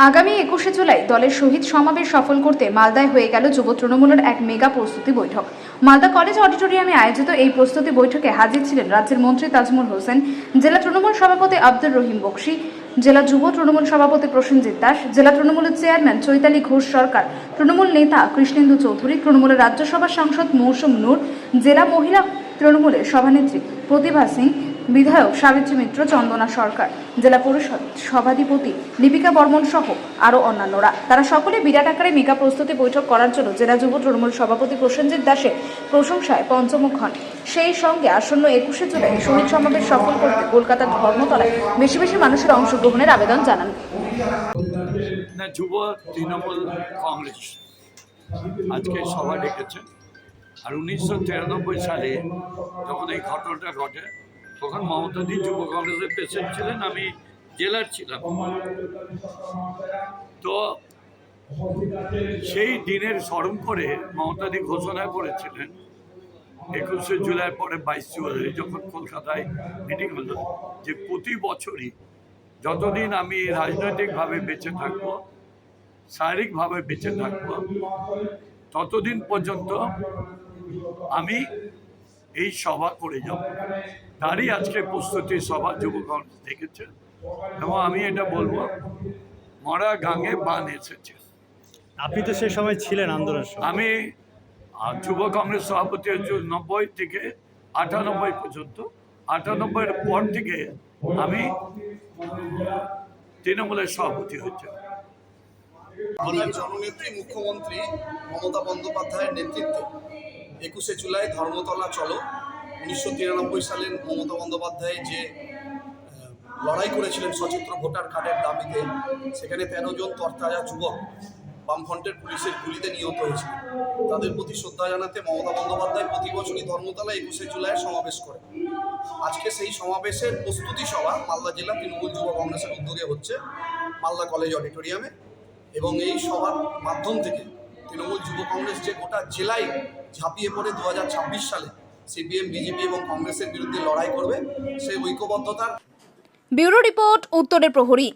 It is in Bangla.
আগামী 21শে জুলাই দলের শহীদ সমাবেশ সফল করতে মালদায় হয়ে গেল যুব তৃণমূলের এক মেগা প্রস্তুতি বৈঠক। মালদা কলেজ অডিটোরিয়ামে আয়োজিত এই প্রস্তুতি বৈঠকে হাজির ছিলেন রাজ্যের মন্ত্রী তাজমুল হোসেন, জেলা তৃণমূল সভাপতি আব্দুর রহিম বক্সি, জেলা যুব তৃণমূল সভাপতি প্রসেনজিৎ দাস, জেলা তৃণমূলের চেয়ারম্যান চৈতালি ঘোষ সরকার, তৃণমূল নেতা কৃষ্ণেন্দু চৌধুরী, তৃণমূলের রাজ্যসভা সাংসদ মৌসুম নূর, জেলা মহিলা তৃণমূলের সভানেত্রী প্রতিভা সিং, বিধায়ক সাবিত্রী মিত্র, চন্দনা সরকার, জেলা পরিষদ সভাধিপতি লিপিকা বর্মন সহ আরও অন্যান্যরা। তারা সকলে বিরাট আকারে মেগা প্রস্তুতি বৈঠক করার জন্য জেলা যুব তৃণমূল সভাপতি প্রসেনজিৎ দাসের প্রশংসায় পঞ্চমুখ হন। সেই সঙ্গে আসন্ন 21শে জুলাই শহীদ সমাবেশ সফল করতে কলকাতার ধর্মতলায় বেশি বেশি মানুষের অংশগ্রহণের আবেদন জানান। যুব তৃণমূল কংগ্রেস আজকে সভা ডেকেছে। আর 1993 সালে যখন এই ঘটনাটা ঘটে তখন মমতাদি যুব কংগ্রেসের প্রেসিডেন্ট ছিলেন, আমি জেলার ছিলাম। তো সেই দিনের স্মরণ করে মমতাদি ঘোষণা করেছিলেন 21শে জুলাই পরে 22 জুলাই যখন কলকাতায় মিটিং হলো, যে প্রতি বছরই যতদিন আমি রাজনৈতিকভাবে বেঁচে থাকবো, শারীরিকভাবে বেঁচে থাকবো, ততদিন পর্যন্ত আমি এই সভা করে যাব। তারই আজকে প্রস্তুতি সভা যুব কংগ্রেস দেখেছে। এবং আমি এটা বলবো, মরা গাঙে বান এসেছে। আপনি তো সেই সময় ছিলেন আন্দোলনের সময়। আমি যুব কংগ্রেস সভাপতি 90 থেকে 98 পর্যন্ত, 98-এর পর থেকে আমি তৃণমূলের সভাপতি হয়েছে। বাংলার জননেত্রী মুখ্যমন্ত্রী মমতা বন্দ্যোপাধ্যায়ের নেতৃত্বে 21শে জুলাই ধর্মতলা চলো 1993 সালের মমতা বন্দ্যোপাধ্যায় যে লড়াই করেছিলেন সচিত্র ভোটার কার্ডের দাবিতে, সেখানে 13 জন তরতাজা যুবক বামফ্রন্টের পুলিশের গুলিতে নিহত হয়েছিল। তাদের প্রতি শ্রদ্ধা জানাতে মমতা বন্দ্যোপাধ্যায় প্রতি বছরই ধর্মতলা 21শে জুলাইয়ের সমাবেশ করে। আজকে সেই সমাবেশের প্রস্তুতি সভা মালদা জেলা তৃণমূল যুব কংগ্রেসের উদ্যোগে হচ্ছে মালদা কলেজ অডিটোরিয়ামে। এবং এই সভার মাধ্যম থেকে তৃণমূল যুব কংগ্রেস যে গোটা জেলায় ঝাঁপিয়ে পড়ে 2026 সালে সিপিএম, বিজেপি এবং কংগ্রেসের বিরুদ্ধে লড়াই করবে, সেই ঐক্যবদ্ধতার ব্যুরো রিপোর্ট, উত্তরের প্রহরী।